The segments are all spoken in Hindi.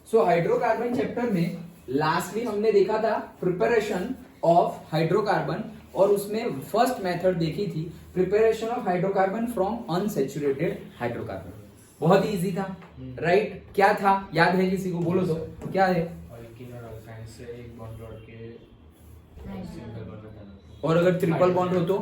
सो हाइड्रोकार्बन चैप्टर में लास्टली हमने देखा था प्रिपरेशन ऑफ हाइड्रोकार्बन, और उसमें फर्स्ट मेथड देखी थी preparation of hydrocarbon from unsaturated hydrocarbon. बहुत ही इजी था, राइट? क्या था, याद है किसी को? बोलो तो क्या है? अल्कीन और अल्काइन से एक बॉन्ड जोड़ के सिंगल बॉन्ड बनाना। और अगर ट्रिपल बॉन्ड हो तो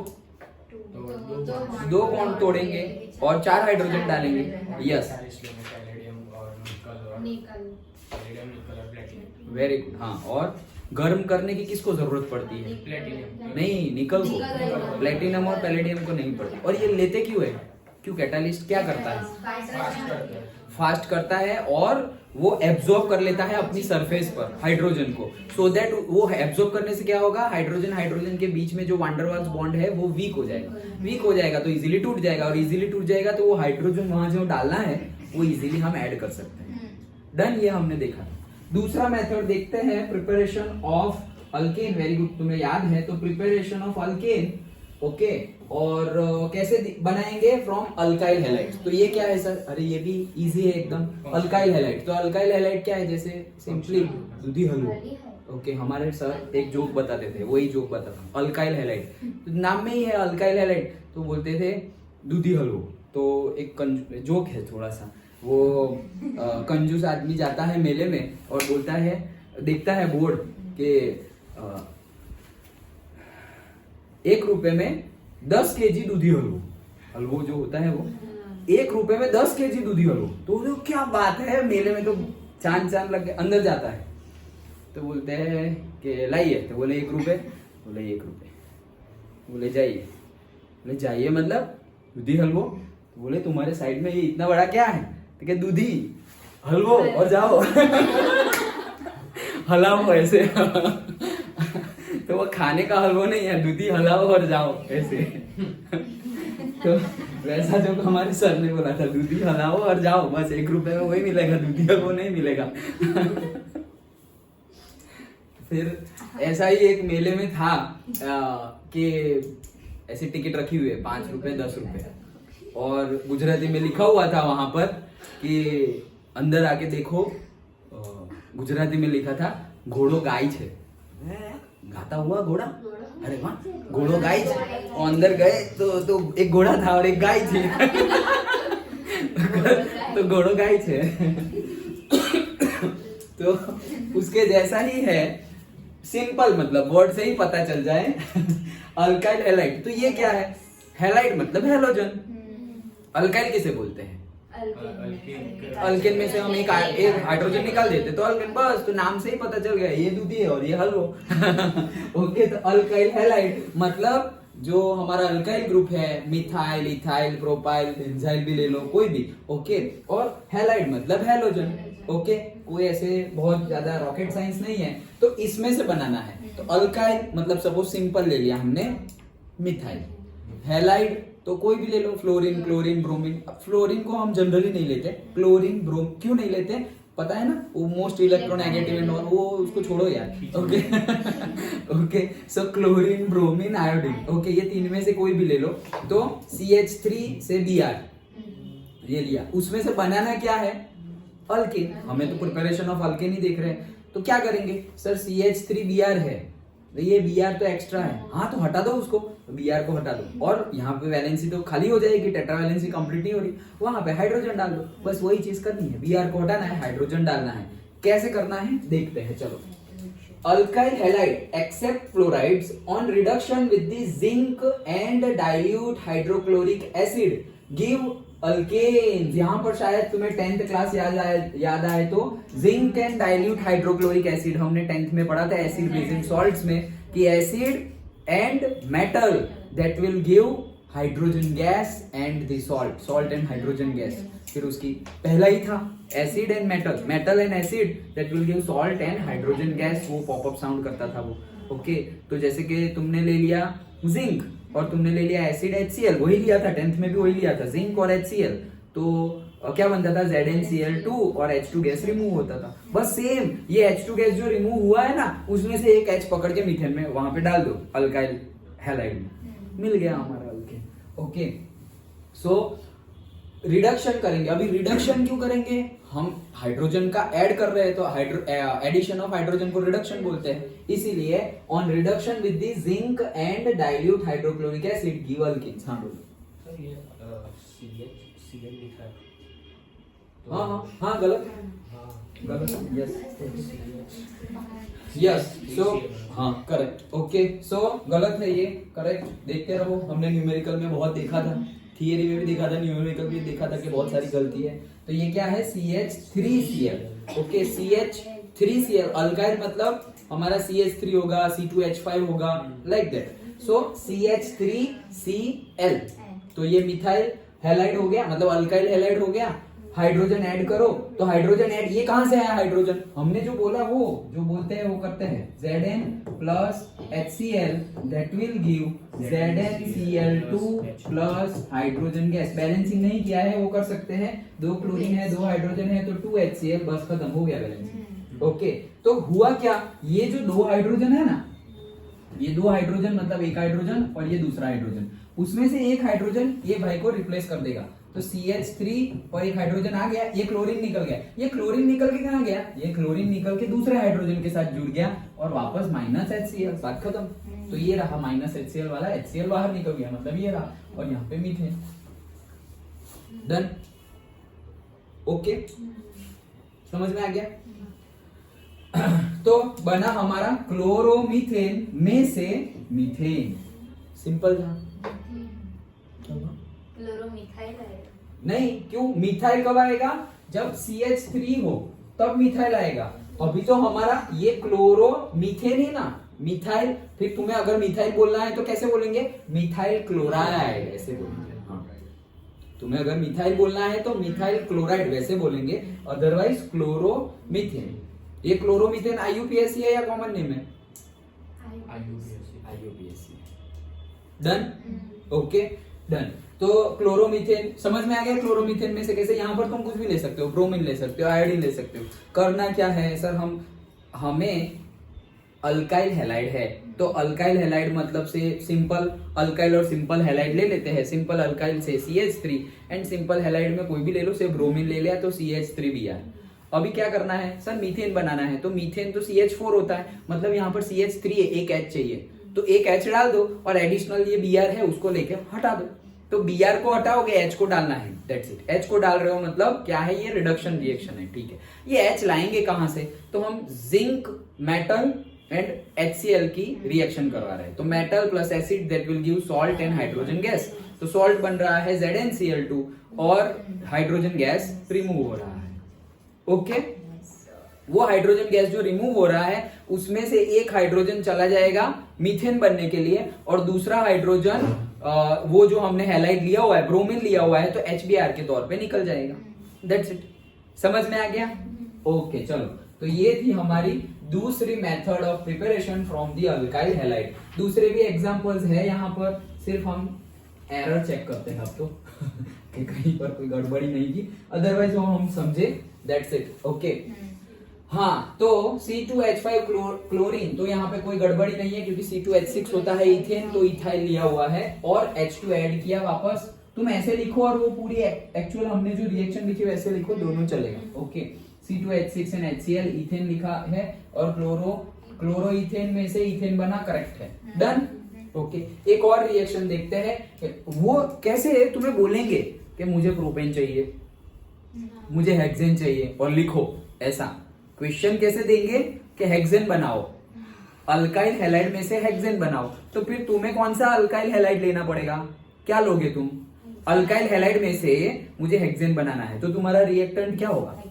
दो बॉन्ड तोड़ेंगे और 4 हाइड्रोजन डालेंगे। यस, पैलेडियम और निकल और प्लेटिनम। Very good. हाँ, और गर्म करने की किसको जरूरत पड़ती है? प्लेटिनम नहीं, निकल को। प्लेटिनम और पैलेडियम को नहीं पड़ती। और ये लेते क्यों है? क्यों? कैटालिस्ट क्या करता है? फास्ट करता है और वो एब्जॉर्ब कर लेता है अपनी सरफेस पर हाइड्रोजन को, सो दैट वो एब्जॉर्ब करने से क्या होगा, हाइड्रोजन हाइड्रोजन के बीच में जो वांडरवाल्स बॉन्ड है वो वीक हो जाएगा। वीक हो जाएगा तो इजीली टूट जाएगा, और इजीली टूट जाएगा तो वो हाइड्रोजन वहां जो डालना है वो इजीली हम ऐड कर सकते हैं। डन, ये हमने देखा। दूसरा मेथड देखते हैं, preparation of alkane. Very good, तुम्हें याद है तो प्रिपरेशन ऑफ अल्केन। ओके, और कैसे बनाएंगे? From alkyl halide. तो ये क्या है सर? अरे ये भी इजी है एकदम। अल्काइल हैलाइड, तो अल्काइल हैलाइड क्या है? जैसे सिंपली दूधी हलवा। ओके, हमारे सर एक जोक बताते थे, वही जोक बताता। अल्काइल हैलाइड, तो नाम में ही है अल्काइल हैलाइड, तो बोलते थे दूधी हलवा। तो एक जोक है थोड़ा सा, वो कंजूस आदमी जाता है मेले में और बोलता है, देखता है बोर्ड के 1 रुपए में 10 केजी दूधी हलवा, हलवो जो होता है वो 1 रुपए में 10 केजी दूधी हलवा। तो बोले क्या बात है, मेले में तो चांद चांद लग के अंदर जाता है। तो बोलते हैं कि लाइए, तो बोले 1 रुपए, बोले 1 रुपए, बोले जाइए, बोले जाइए मतलब दूधी हलवो। तो बोले तुम्हारे साइड में ये इतना बड़ा क्या है? तो क्या दूधी हलवो और जाओ हलाओ ऐसे तो वो खाने का हलवा नहीं है, दूधी हलाओ और जाओ ऐसे तो वैसा जो हमारे सर ने बोला था, दूधी हलाओ और जाओ, बस 1 रुपए में वही मिलेगा, दूधी हलवा नहीं मिलेगा फिर ऐसा ही एक मेले में था कि ऐसी टिकट रखी हुई है 5 रुपए 10 रुपए, और गुजराती में लिखा हुआ था वहां पर कि अंदर आके देखो, गुजराती में लिखा था घोड़ो गाय छे। गाता हुआ घोड़ा, अरे वाह घोड़ो गाय छे। और अंदर गए तो एक घोड़ा था और एक गाय थी तो घोड़ो गाय छे तो उसके जैसा ही है, सिंपल मतलब वर्ड से ही पता चल जाए अल्काइल हैलाइड। तो ये क्या है? हैलाइड मतलब हैलोजन। अल्काइल किसे बोलते हैं? अल्केन में से हम एक हाइड्रोजन निकाल देते तो अल्केन, बस। तो नाम से ही पता चल गया ये दूधी है और ये हलवा ओके, तो अल्काइल हैलाइड मतलब जो हमारा अल्काइल ग्रुप है, मिथाइल, इथाइल, प्रोपाइल, बेंजाइल भी ले लो, कोई भी। ओके, और हैलाइड मतलब हैलोजन। ओके, कोई ऐसे बहुत ज्यादा रॉकेट साइंस नहीं है, तो इसमें से बनाना है। तो अल्काइल मतलब सपोज सिंपल ले लिया हमने मिथाइल, हैलाइड तो कोई भी ले लो, फ्लोरीन, क्लोरीन, ब्रोमीन। फ्लोरीन को हम जनरली नहीं लेते, क्लोरीन, ब्रोम क्यों नहीं लेते पता है ना, वो मोस्ट इलेक्ट्रोनेगेटिव एंड वो उसको छोड़ो यार। Okay okay, so chlorine, bromine, iodine. Okay, ये 3 में से कोई भी ले लो। तो CH3 से Br ये लिया, उसमें से बनाना क्या है? अल्केन। हमें तो प्रिपरेशन ऑफ अल्केन ही देख रहे हैं, तो क्या करेंगे? सर CH3Br है, तो ये Br तो एक्स्ट्रा है, हाँ तो हटा दो उसको, तो Br को हटा दो, और यहाँ पे वैलेंसी तो खाली हो जाएगी, टेट्रा वैलेंसी कंप्लीट नहीं हो रही, वहां पे हाइड्रोजन डाल दो, बस वही चीज करनी है। Br को हटाना है, हाइड्रोजन डालना है। कैसे करना है देखते हैं, चलो। Alkyl halide except fluorides on reduction with the zinc and dilute hydrochloric acid give alkane. यहाँ पर शायद तुम्हें 10th क्लास याद आए तो zinc and dilute hydrochloric acid हमने 10th में पढ़ा था एसिड बेसिक सॉल्ट्स में, कि acid and metal that will give hydrogen gas and the salt and hydrogen gas. फिर उसकी पहला ही था acid and metal and acid that will give salt and hydrogen gas, वो पॉपअप साउंड करता था वो। ओके, तो जैसे कि तुमने ले लिया जिंक और तुमने ले लिया एसिड HCl, वही लिया था 10th में भी, वही लिया था जिंक और HCl, तो क्या बनता था? ZnCl2 और H2 गैस रिमूव होता था। बस सेम ये H2 गैस जो रिमूव हुआ है ना, उसमें से एक H पकड़ के मीथेन में वहां पे डाल दो, अल्काइल हैलाइड में मिल गया हमारा अल्केन। ओके, सो रिडक्शन करेंगे। अभी रिडक्शन क्यों करेंगे? हम हाइड्रोजन का ऐड कर रहे हैं तो एडिशन ऑफ हाइड्रोजन को रिडक्शन बोलते हैं। इसीलिए on reduction with the zinc and dilute hydrochloric acid give alkanes. हाँ बोलो। सर ये CH लिखा है तो हाँ गलत गलत यस सो हाँ करेक्ट ओके सो गलत है ये करेक्ट। देखते रहो, हमने न्यूमेरिकल में बहुत देखा था, थियरी में भी देखा था, न्यूमेरिकल भी देखा था कि बहुत सारी गलती है। तो ये क्या है? CH3Cl। ओके CH3Cl अल्काइल मतलब हमारा CH3 होगा, C2H5 होगा, लाइक दैट। सो CH3Cl तो ये मिथाइल हैलाइड हो गया, मतलब अल्काइल हैलाइड हो गया। हाइड्रोजन ऐड करो तो हाइड्रोजन ऐड, ये कहां से आया हाइड्रोजन? हमने जो बोला वो जो बोलते हैं वो करते हैं। Zn plus HCl that will give ZnCl2 plus hydrogen gas. Balancing नहीं किया है वो कर सकते हैं। 2 क्लोरीन है 2 हाइड्रोजन है तो 2 HCl, बस खत्म हो गया बैलेंसिंग। ओके तो हुआ क्या? ये जो 2 हाइड्रोजन है ना, ये 2 हाइड्रोजन मतलब एक हाइड्रोजन और ये दूसरा हाइड्रोजन, उसमें से एक हाइड्रोजन ये भाई को रिप्लेस कर देगा। तो CH3 और एक हाइड्रोजन आ गया, ये क्लोरीन निकल गया। ये क्लोरीन निकल के कहां गया? ये क्लोरीन निकल के दूसरे हाइड्रोजन के साथ जुड़ गया और वापस माइनस HCl, बात खत्म। तो ये रहा माइनस HCl वाला, HCl बाहर निकल गया, मतलब ये रहा, और यहाँ पे मीथेन। डन ओके समझ में आ गया? तो बना हमारा क्लोरोमीथेन में से मीथेन। सिंपल था। क्लोरोमिथाइल आएगा। नहीं, क्यों? मिथाइल कब आएगा? जब CH3 हो तब मिथाइल आएगा। अभी तो हमारा ये क्लोरो मीथेन है ना, मिथाइल। फिर तुम्हें अगर मिथाइल बोलना है तो कैसे बोलेंगे? मिथाइल क्लोराइड ऐसे बोलेंगे। हाँ तुम्हें अगर मिथाइल बोलना है तो मिथाइल क्लोराइड वैसे बोलेंगे, अदरवाइज क्लोरोमीथेन। ये क्लोरोमीथेन IUPAC है या कॉमन नेम है? IUPAC। Done okay done. तो क्लोरोमीथेन समझ में आ गया। क्लोरोमीथेन में से कैसे, यहाँ पर तुम कुछ भी ले सकते हो, ब्रोमीन ले सकते हो, आयोडीन ले सकते हो। करना क्या है सर, हमें अल्काइल हैलाइड है तो अल्काइल हैलाइड मतलब से सिंपल अल्काइल और सिंपल हैलाइड ले लेते हैं। सिंपल अल्काइल से CH3 एंड सिंपल हैलाइड में कोई भी ले लो, सिर्फ ब्रोमीन ले लिया तो CH3 भी आया। अभी क्या करना है सर, मीथेन बनाना है। तो मीथेन तो CH4 होता है, मतलब यहाँ पर CH3 है, एक H चाहिए तो एक H डाल दो और एडिशनल ये Br है उसको लेके हटा दो। तो Br को हटाओगे, H को डालना है, दैट्स इट। H को डाल रहे हो मतलब क्या है, ये रिडक्शन रिएक्शन है, ठीक है। ये H लाएंगे कहां से? तो हम जिंक मेटल एंड HCl की रिएक्शन करवा रहे हैं। तो metal plus acid that will give salt and hydrogen gas. तो सॉल्ट बन रहा है ZnCl2 और हाइड्रोजन गैस रिमूव हो रहा है। ओके वो हाइड्रोजन गैस जो रिमूव हो रहा है उसमें से एक हाइड्रोजन चला जाएगा मीथेन बनने के लिए, और दूसरा हाइड्रोजन वो जो हमने हैलाइड लिया हुआ है, ब्रोमीन लिया हुआ है, तो HBr के तौर पे निकल जाएगा। That's it. समझ में आ गया? ओके चलो, तो ये थी हमारी दूसरी method of preparation from the alkyl halide. दूसरे भी एग्जांपल्स है यहाँ पर, सिर्फ हम एरर चेक करते हैं अब तो कि कहीं पर कोई गड़बड़ी नहीं की, अदरवाइज वो हम समझे। That's it okay. हाँ तो C2H5 क्लोरीन, तो यहाँ पे कोई गड़बड़ी नहीं है क्योंकि C2H6 होता है इथेन, तो इथाइल लिया हुआ है और H2 ऐड किया वापस। तुम ऐसे लिखो और वो पूरी एक्चुअल हमने जो रिएक्शन लिखी वैसे लिखो, दोनों चलेगा। Okay C2H6 and HCl ethane लिखा है और क्लोरो इथेन में से इथेन बना, करेक्ट है। Done okay. एक और रिएक्शन देखते हैं, वो कैसे तुम्हें बोलेंगे कि मुझे प्रोपेन चाहिए, मुझे हेक्सेन चाहिए और लिखो, ऐसा क्वेश्चन कैसे देंगे कि हेक्सेन बनाओ, अल्काइल हैलाइड में से हेक्सेन बनाओ। तो फिर तुम्हें कौन सा अल्काइल हैलाइड लेना पड़ेगा? क्या लोगे तुम? अल्काइल हैलाइड में से मुझे हेक्सेन बनाना है, तो तुम्हारा रिएक्टेंट क्या होगा?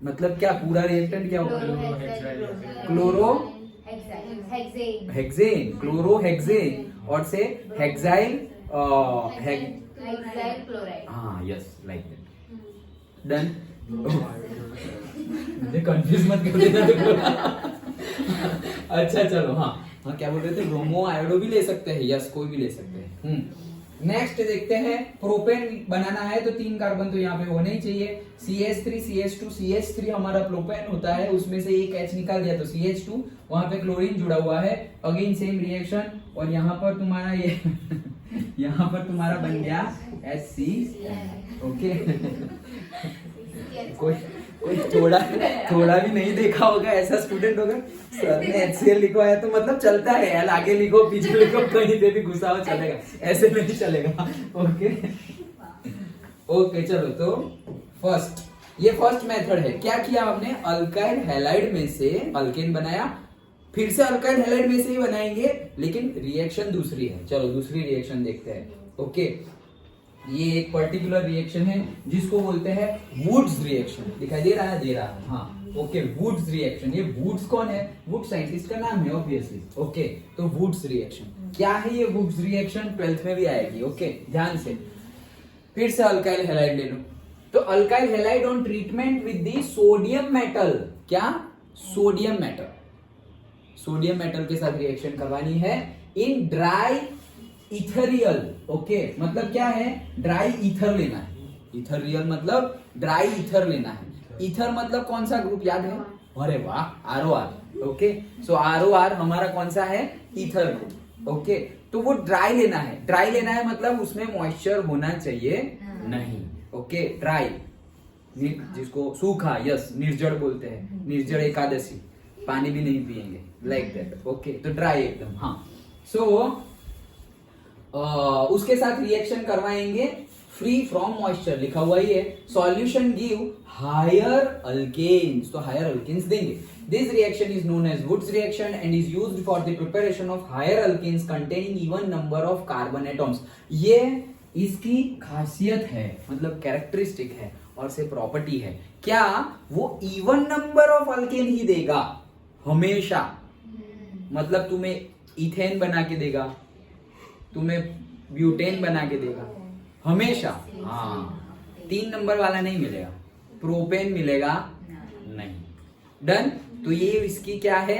मतलब क्या पूरा रिएक्टेंट क्या होगा? क्लोरो हेक्सेन, क्लोरो हेक्सेन और से हेक्साइल क्लोराइड। हाँ यस, लाइक दैट। डन। मुझे कंफ्यूज मत कर देना तो। अच्छा चलो, हाँ क्या बोल रहे थे? ब्रोमो आयोडो भी ले सकते हैं, यस कोई भी ले सकते हैं। नेक्स्ट देखते हैं, प्रोपेन बनाना है तो 3 कार्बन तो यहाँ पे होने ही चाहिए। CH3 CH2 CH3 हमारा प्रोपेन होता है, उसमें से एक H निकाल दिया तो CH2, वहां पे क्लोरीन जुड़ा हुआ है, अगेन सेम रिएक्शन। और यहाँ पर तुम्हारा ये यहाँ पर तुम्हारा बन गया HCl। ओके, कोई कोई थोड़ा भी नहीं देखा होगा ऐसा स्टूडेंट होगा, सर ने HCl लिखवाया तो मतलब चलता है यार, आगे लिखो पीछे लिखो कहीं पे भी घुसाओ चलेगा, ऐसे नहीं चलेगा। ओके ओके, चलो तो ये फर्स्ट मेथड है। क्या किया आपने, अल्काइल हैलाइड में से अल्केन बनाया, फिर से अल्काइल हैलाइड में से ही बनाएंगे लेकिन रिएक्शन दूसरी है। चलो दूसरी रिएक्शन देखते हैं। ओके, ये एक पर्टिकुलर रिएक्शन है जिसको बोलते हैं वुड्स रिएक्शन। दिखाई दे रहा है, दे रहा है, हाँ। Okay, Wurtz reaction. ये वुड्स कौन है, वुड्स साइंटिस्ट का नाम है ऑब्वियसली। ओके, तो वुड्स रिएक्शन क्या है, ये वुड्स रिएक्शन 12th में भी आएगी। ओके, ध्यान से। फिर से अल्काइल हैलाइड ले लो, तो alkyl halide on treatment with the sodium metal. क्या, सोडियम मेटल, सोडियम मेटल के साथ रिएक्शन करवानी है इन ड्राई इथेरियल। ओके, मतलब क्या है, ड्राई ईथर लेना है। इथेरियल मतलब ड्राई ईथर लेना है। ईथर मतलब कौन सा ग्रुप याद है, अरे वाह, ROR। ओके, सो ROR हमारा कौन सा है, ईथर ग्रुप। ओके, तो वो ड्राई लेना है। ड्राई लेना है मतलब उसमें मॉइस्चर होना चाहिए नहीं। ओके, ड्राई, जिसको सूखा, यस, निर्जड़ बोलते हैं, निर्जड़ एकादशी, पानी भी नहीं पिएंगे, लाइक दैट। ओके, तो ड्राई एकदम, हाँ। सो उसके साथ रिएक्शन करवाएंगे फ्री फ्रॉम मॉइस्चर, लिखा हुआ ही है। सॉल्यूशन गिव हायर अल्केन्स, तो हायर अल्केन्स देंगे। This reaction is known as Wurtz reaction and is used for the preparation of higher alkanes containing even number of carbon atoms. ये इसकी खासियत है, मतलब कैरेक्टरिस्टिक है और से प्रॉपर्टी है। क्या, वो इवन नंबर ऑफ अल्केन ही देगा हमेशा, मतलब तुम्हें इथेन बना के देगा, तुम्हें ब्यूटेन बना के देगा हमेशा। हाँ, 3 नंबर वाला नहीं मिलेगा, प्रोपेन मिलेगा नहीं। डन, तो ये इसकी क्या है,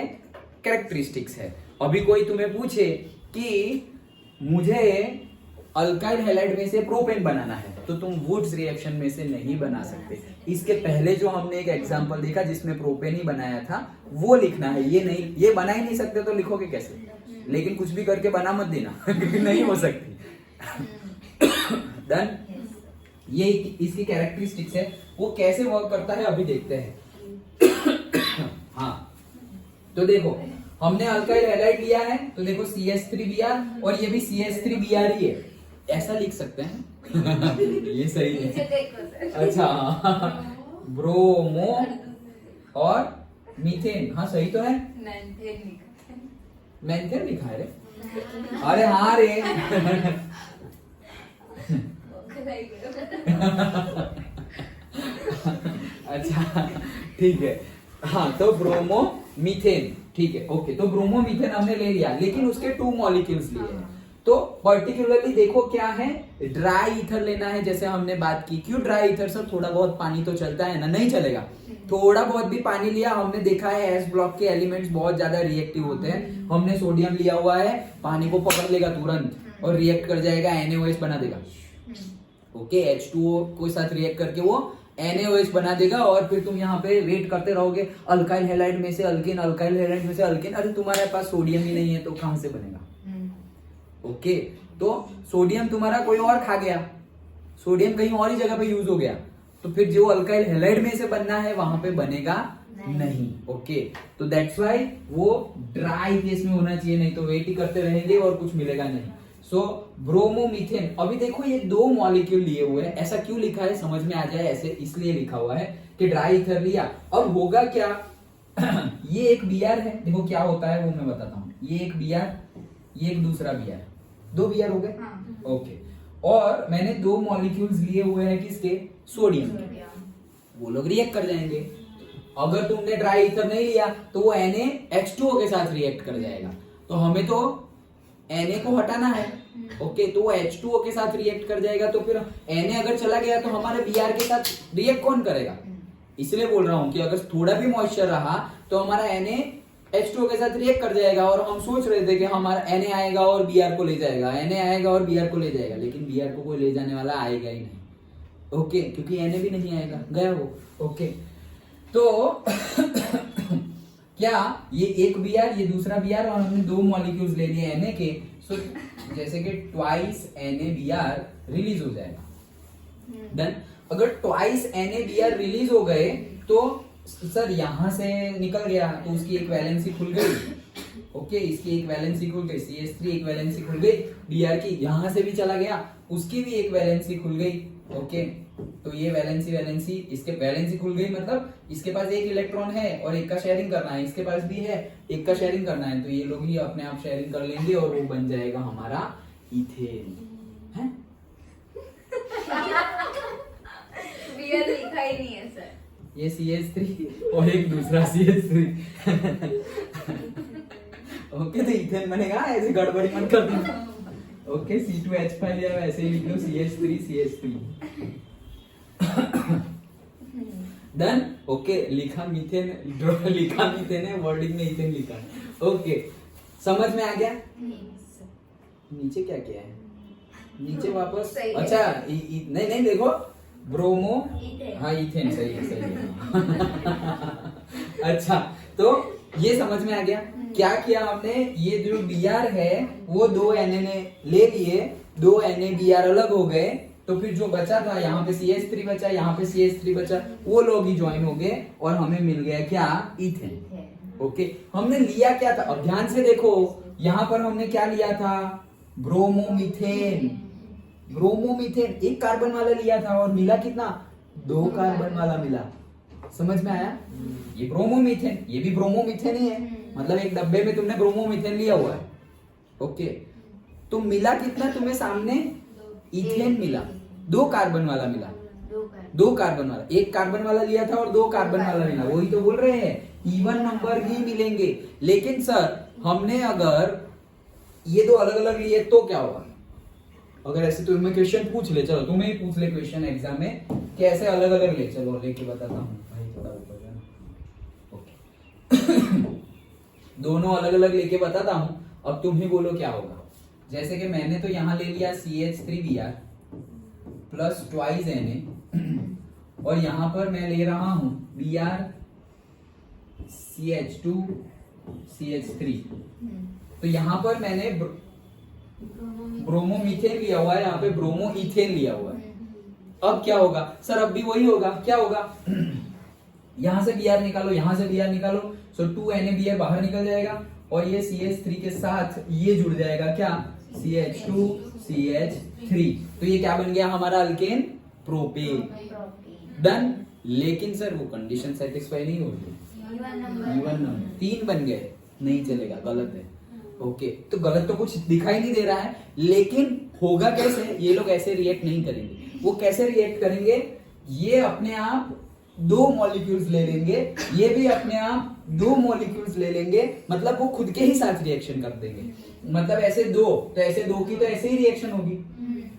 कैरेक्टरिस्टिक्स है। अभी कोई तुम्हें पूछे कि मुझे अल्काइल हैलाइड में से प्रोपेन बनाना है, तो तुम वुड्स रिएक्शन में से नहीं बना सकते। इसके पहले जो हमने एक एग्जांपल देखा जिसमें प्रोपेन ही बनाया था, वो लिखना है। ये नहीं, ये बना ही नहीं सकते तो लिखोगे कैसे, लेकिन कुछ भी करके बना मत देना क्योंकि नहीं हो सकती। डन, ये इसकी कैरेक्टरिस्टिक्स है। वो कैसे वर्क करता है अभी देखते हैं। हाँ, तो देखो हमने अल्काइल हैलाइड लिया है, तो देखो CH3Br और ये भी CH3Br ही है, ऐसा लिख सकते हैं। ये सही है, अच्छा। ब्रोमो और मीथेन, हाँ सही तो है, मेंथेन लिखा है रे, अरे हाँ रे। अच्छा ठीक है, हाँ, तो ब्रोमो मीथेन, ठीक है। ओके, तो ब्रोमो मीथेन हमने ले लिया, लेकिन उसके 2 मॉलिक्यूल्स लिए। तो पर्टिकुलरली देखो क्या है, ड्राई ईथर लेना है, जैसे हमने बात की। क्यों ड्राई ईथर, सब थोड़ा बहुत पानी तो चलता है ना, नहीं चलेगा। थोड़ा बहुत भी पानी लिया, हमने देखा है एस ब्लॉक के एलिमेंट्स बहुत ज्यादा रिएक्टिव होते हैं। हमने सोडियम लिया हुआ है, पानी को पकड़ लेगा तुरंत और रिएक्ट कर जाएगा, NaOH बना देगा। ओके, H2O के साथ रिएक्ट करके वो NaOH बना देगा, और फिर तुम यहाँ पे वेट करते रहोगे, अल्काइल हैलाइड में से अल्केन, अल्काइल हैलाइड में से अल्केन। अरे तुम्हारे पास सोडियम ही नहीं है तो कहां से बनेगा। ओके, तो सोडियम तुम्हारा कोई और खा गया, सोडियम कहीं और ही जगह पे यूज हो गया, तो फिर जो अल्काइल हैलाइड में से बनना है वहां पे बनेगा नहीं। ओके, तो दैट्स व्हाई वो ड्राई केस में होना चाहिए, नहीं तो वेट ही करते रहेंगे और कुछ मिलेगा नहीं। सो ब्रोमोमीथेन, अभी देखो ये 2 मॉलिक्यूल लिए हुए हैं, ऐसा क्यों लिखा है समझ में आ जाए, ऐसे इसलिए लिखा हुआ है कि ड्राई ईथर लिया। अब होगा क्या, ये एक Br है, देखो क्या होता है वो मैं बताता हूँ। ये एक Br, ये एक दूसरा Br, 2 Br हो गए। ओके, और मैंने 2 मॉलिक्यूल्स लिए हुए हैं किसके, सोडियम के, वो लोग रिएक्ट कर जाएंगे। अगर तुमने ड्राई ईथर नहीं लिया तो वो NaH2O के साथ रिएक्ट कर जाएगा, तो हमें तो Na को हटाना है। ओके, तो वो H2O के साथ रिएक्ट कर जाएगा, तो फिर Na अगर चला गया तो हमारे Br के साथ रिएक्ट कौन करेगा। इसलिए बोल रहा हूं कि अगर थोड़ा भी मॉइस्चर रहा तो हमारा NaH2O के साथ रिएक्ट कर जाएगा, और हम सोच रहे थे कि हमारा Na आएगा और Br को ले जाएगा, Na आएगा और Br को ले जाएगा, लेकिन Br को कोई ले जाने वाला आएगा ही नहीं। ओके, क्योंकि Na भी नहीं आएगा, गया वो। ओके, तो क्या, ये एक Br, ये दूसरा Br, और हमने 2 मॉलिक्यूल्स ले लिए Na के। सो जैसे कि ट्वाइस NaBr रिलीज हो जाएगा। देन अगर ट्वाइस NaBr रिलीज हो गए तो सर यहां से निकल गया तो उसकी एक वैलेंसी खुल गई। ओके, इसकी एक वैलेंसी खुल गई, CH3 एक वैलेंसी खुल गई, Br की यहां से भी चला गया, उसकी भी एक वैलेंसी खुल गई। ओके, तो ये वैलेंसी इसके वैलेंसी खुल गई, मतलब इसके पास एक इलेक्ट्रॉन है और एक का शेयरिंग करना है, इसके पास भी है एक का शेयरिंग करना है, तो ये लोग ही अपने आप शेयरिंग कर लेंगे और वो बन जाएगा हमारा इथेन। है बियर लिखा ही नहीं है सर। ये CH3 और एक दूसरा CH3। ओके, तो इथेन बनेगा, ऐसे गड़बड़ी मत कर देना। ओके, C2H5 या वैसे ही लिख लो CH3 डन। ओके, लिखा मीथेन है, वर्डिंग में इथेन लिखा। ओके, समझ में आ गया? नीचे क्या क्या है? नीचे वापस, अच्छा नहीं देखो, ब्रोमो, हाँ इथेन सही है। अच्छा, तो ये समझ में आ गया। क्या किया हमने, ये जो Br है वो 2 Na ले लिए, 2 NaBr अलग हो गए, तो फिर जो बचा था यहाँ पे CH3 बचा, यहाँ पे CH3 बचा, वो लोग ही ज्वाइन हो गए और हमें मिल गया क्या, इथेन। ओके, हमने लिया क्या था, अब ध्यान से देखो, यहाँ पर हमने क्या लिया था, ब्रोमोमीथेन। एक कार्बन वाला लिया था और मिला कितना, 2 कार्बन वाला मिला। समझ में आया? ये ब्रोमोमीथेन, ये भी ब्रोमोमीथेन ही है, मतलब एक डब्बे में तुमने ब्रोमोमीथेन लिया हुआ है। ओके, तो मिला कितना तुम्हें सामने, इथेन मिला, 2 कार्बन वाला मिला, 2 कार्बन वाला, एक कार्बन वाला लिया था और 2 कार्बन वाला मिला, वही तो बोल रहे हैं, इवन नंबर ही मिलेंगे। लेकिन सर हमने अगर ये 2 अलग अलग लिए तो क्या होगा, अगर ऐसे तुम्हें क्वेश्चन पूछ ले, चलो तुम्हें ही पूछ ले क्वेश्चन एग्जाम में कि ऐसे अलग अलग ले, चलो लेके बताता हूँ भाई, थोड़ा ऊपर जाना। ओके, दोनों अलग अलग लेके बताता हूँ, अब तुम ही बोलो क्या होगा। जैसे कि मैंने तो यहाँ ले लिया CH3Br प्लस ट्वाइस Na, और यहाँ पर मैं ले रहा हूँ Br CH2 CH3, तो यहाँ पर मैंने ब्रोमोमीथेन लिया हुआ है, यहाँ पे ब्रोमो इथेन लिया हुआ है। अब क्या होगा सर, अब भी वही होगा, क्या होगा, यहां से Br निकालो, यहां से Br निकालो, सो 2 NaBr बाहर निकल जाएगा और ये CH3 के साथ ये जुड़ जाएगा क्या, CH2 CH3, तो ये क्या बन गया हमारा अल्केन, प्रोपेन। डन। लेकिन सर वो कंडीशन सेटिस्फाई नहीं होगी, इवन नंबर 3 बन गए, नहीं चलेगा, गलत है। ओके, तो गलत तो कुछ दिखाई नहीं दे रहा है, लेकिन होगा कैसे, ये लोग ऐसे रिएक्ट नहीं करेंगे। वो कैसे रिएक्ट करेंगे, ये अपने आप 2 मॉलिक्यूल्स ले लेंगे, ये भी अपने आप 2 मॉलिक्यूल्स ले लेंगे, मतलब वो खुद के ही साथ रिएक्शन कर देंगे। मतलब ऐसे 2, तो ऐसे 2 की तो ऐसे ही रिएक्शन होगी,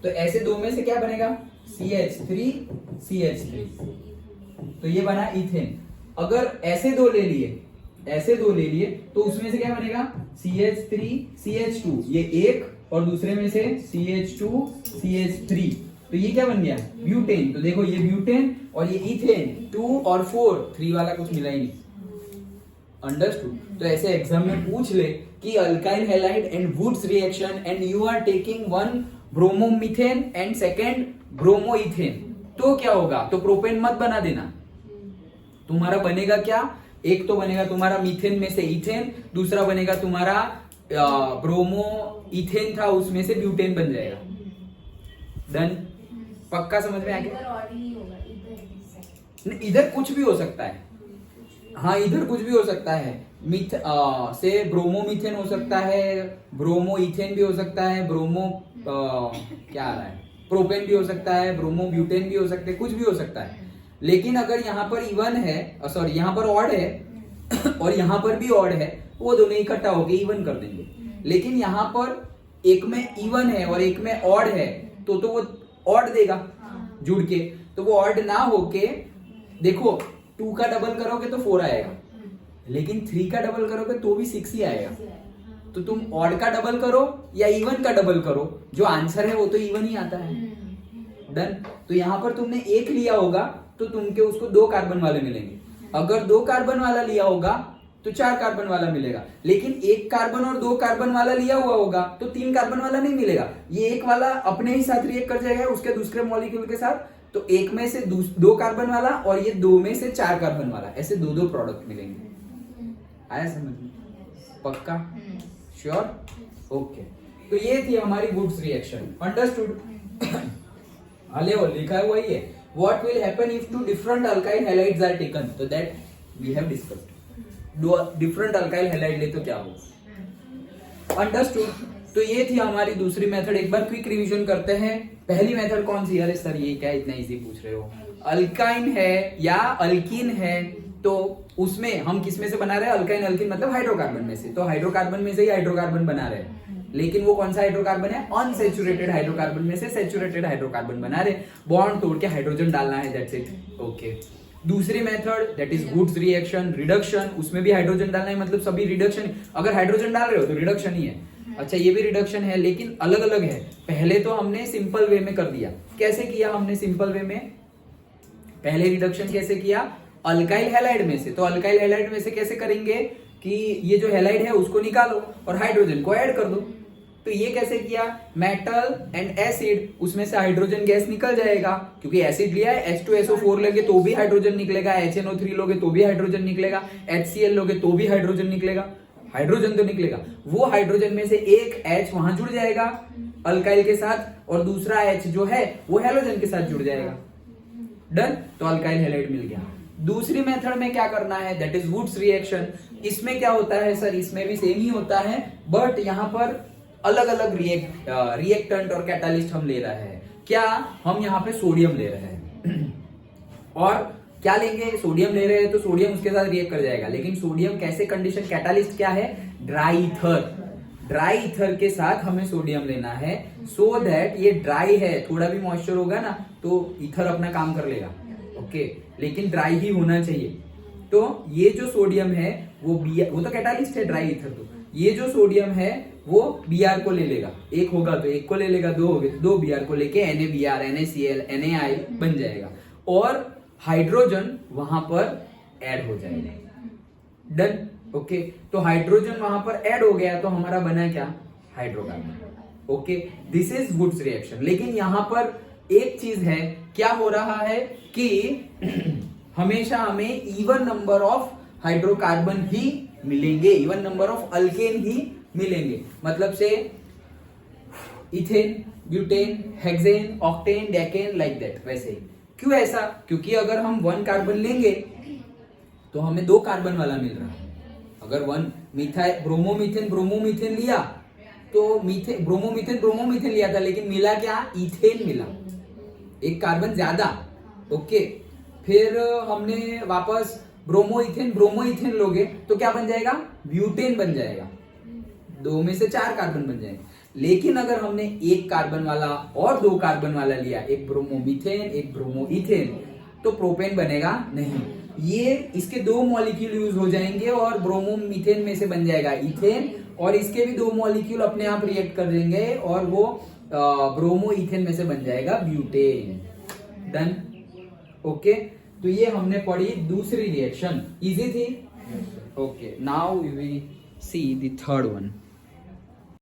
तो ऐसे 2 में से क्या बनेगा, CH3 CH3, तो ये बना इथेन। अगर ऐसे 2 ले लिए, ऐसे 2 ले लिए, तो उसमें से क्या बनेगा, CH3 CH2, ये एक, और दूसरे में से CH2 CH3, तो ये क्या बन गया, ब्यूटेन। तो देखो ये ब्यूटेन और ये इथेन, 2 और 4, 3 वाला कुछ मिला ही नहीं। अंडरस्टूड? तो ऐसे एग्जाम में पूछ ले कि alkyl halide and Wurtz reaction and you are taking 1 bromomethane and second bromoethane, तो क्या होगा, तो प्रोपेन मत बना देना। तुम्हारा बनेगा क्या, एक तो बनेगा तुम्हारा मीथेन में से इथेन, दूसरा बनेगा तुम्हारा ब्रोमो इथेन था उसमें से ब्यूटेन बन जाएगा। डन? पक्का समझ में आ गया? इधर कुछ भी हो सकता है, हाँ इधर कुछ भी हो सकता है, से ब्रोमोमीथेन हो सकता है, ब्रोमो इथेन भी हो सकता है, ब्रोमो क्या आ रहा है, प्रोपेन भी हो सकता है, ब्रोमो ब्यूटेन भी हो सकता है, कुछ भी हो सकता है। लेकिन अगर यहाँ पर इवन है, सॉरी यहाँ पर ऑड है और यहाँ पर भी ऑड है, वो दोनों इकट्ठा होके इवन कर देंगे। लेकिन यहाँ पर एक में इवन है और एक में ऑड है, तो वो ऑड देगा जुड़ के, तो वो ऑड ना होके, देखो 2 का डबल करोगे तो 4 आएगा, लेकिन 3 का डबल करोगे तो भी 6 ही आएगा। तो तुम ऑड का डबल करो या इवन का डबल करो, जो आंसर है वो तो इवन ही आता है। डन? तो यहाँ पर तुमने 1 लिया होगा तो तुमके उसको 2 कार्बन वाले मिलेंगे, अगर 2 कार्बन वाला लिया होगा तो 4 कार्बन वाला मिलेगा। लेकिन 1 कार्बन और 2 कार्बन वाला लिया हुआ होगा तो 3 कार्बन वाला नहीं मिलेगा। ये एक वाला अपने ही साथ रिएक्ट कर जाएगा उसके दूसरे मॉलिक्यूल के साथ, तो एक में से 2 कार्बन वाला और ये 2 में से 4 कार्बन वाला, ऐसे 2 प्रोडक्ट मिलेंगे। आया समझ में? पक्का? श्योर? ओके। तो ये थी हमारी वुड्स रिएक्शन। अंडरस्टूड? अले वो लिखा हुआ ही है, what will happen if 2 different alkyl halides are taken, तो that we have discussed. 2 different alkyl halide ले तो क्या हो। अंडरस्टूड? तो ये थी हमारी दूसरी मेथड। एक बार क्विक रिवीजन करते हैं। पहली मेथड कौन सी? अरे सर ये क्या इतना इजी पूछ रहे हो? अल्काइन है या अल्कीन है तो उसमें हम किस में से बना रहे हैं? अल्काइन अल्कीन मतलब हाइड्रोकार्बन में से, तो हाइड्रोकार्बन में से ही हाइड्रोकार्बन बना रहे हैं। लेकिन वो कौन सा हाइड्रोकार्बन है? अनसैचुरेटेड हाइड्रोकार्बन में से सैचुरेटेड हाइड्रोकार्बन बना रहे, बॉन्ड तोड़ के हाइड्रोजन डालना है, दैट्स इट। ओके। दूसरी method that is Wurtz reaction, reduction, उसमें भी हाइड्रोजन डालना है, मतलब सभी रिडक्शन, अगर हाइड्रोजन डाल रहे हो तो रिडक्शन ही है। अच्छा ये भी रिडक्शन है लेकिन अलग अलग है। पहले तो हमने सिंपल वे में कर दिया। कैसे किया हमने सिंपल वे में? पहले रिडक्शन कैसे किया? अल्काइल हैलाइड में से। तो अल्काइल हैलाइड में से कैसे करेंगे कि ये जो हैलाइड है उसको निकालो और हाइड्रोजन को ऐड कर दो। तो ये कैसे किया? मेटल एंड एसिड, उसमें से हाइड्रोजन गैस निकल जाएगा क्योंकि एसिड लिया है, H2SO4 लोगे तो भी हाइड्रोजन निकलेगा, HNO3 लोगे तो भी हाइड्रोजन निकलेगा, HCl लोगे तो भी हाइड्रोजन निकलेगा, हाइड्रोजन तो निकलेगा। वो हाइड्रोजन में से एक H वहां जुड़ जाएगा अल्काइल के साथ और दूसरा H जो है वो हैलोजन के साथ जुड़ जाएगा। डन? तो अल्काइल हैलाइड मिल गया। दूसरी मेथड में क्या करना है? That is Wurtz reaction. इसमें क्या होता है सर? इसमें भी सेम ही होता है बट यहाँ पर अलग अलग रिएक्टेंट और कैटालिस्ट हम ले रहे हैं। क्या? हम यहाँ पे सोडियम ले रहे हैं और क्या लेंगे? सोडियम ले रहे हैं तो सोडियम उसके साथ रिएक्ट कर जाएगा, लेकिन सोडियम कैसे कंडीशन? कैटालिस्ट क्या है? Dry ether. ड्राई ईथर के साथ हमें सोडियम लेना है सो दैट ये ड्राई है, थोड़ा भी मॉइस्चर होगा ना तो ईथर अपना काम कर लेगा। ओके, लेकिन ड्राई ही होना चाहिए। तो ये जो सोडियम है वो तो कैटालिस्ट है, ड्राई ईथर। तो ये जो सोडियम है वो Br को ले लेगा, एक होगा तो एक को ले लेगा, 2 हो गए 2 Br को लेके NaBr, NaCl, NaI बन जाएगा और हाइड्रोजन वहां पर ऐड हो जाएगा। डन? ओके। तो हाइड्रोजन वहां पर ऐड हो गया तो हमारा बना क्या? Hydrocarbon. Okay, this is Wurtz reaction. लेकिन यहां पर एक चीज है, क्या हो रहा है कि हमेशा हमें इवन नंबर ऑफ हाइड्रोकार्बन ही मिलेंगे, इवन नंबर ऑफ अल्केन ही मिलेंगे। मतलब से ethane, butane, hexane, octane, decane, like that. वैसे ही। क्यों ऐसा? क्योंकि अगर हम 1 कार्बन लेंगे तो हमें 2 कार्बन वाला मिल रहा है। अगर 1 ब्रोमोमीथेन लिया तो ब्रोमोमीथेन लिया था, लेकिन मिला क्या? इथेन मिला, 1 कार्बन ज्यादा। ओके, फिर हमने वापस ब्रोमोइथेन लोगे तो क्या बन जाएगा? ब्यूटेन बन जाएगा, 2 में से 4 कार्बन बन जाएंगे। लेकिन अगर हमने 1 कार्बन वाला और 2 कार्बन वाला लिया, एक ब्रोमोमीथेन एक ब्रोमोइथेन, तो प्रोपेन बनेगा नहीं। ये इसके 2 मॉलिक्यूल यूज हो जाएंगे और ब्रोमोमीथेन में से बन जाएगा इथेन और इसके भी 2 मॉलिक्यूल अपने आप रिएक्ट कर देंगे और वो ब्रोमोइथेन में से बन जाएगा ब्यूटेन। डन? ओके, तो ये हमने पढ़ी दूसरी रिएक्शन। इजी थी? Okay, now we see the third one.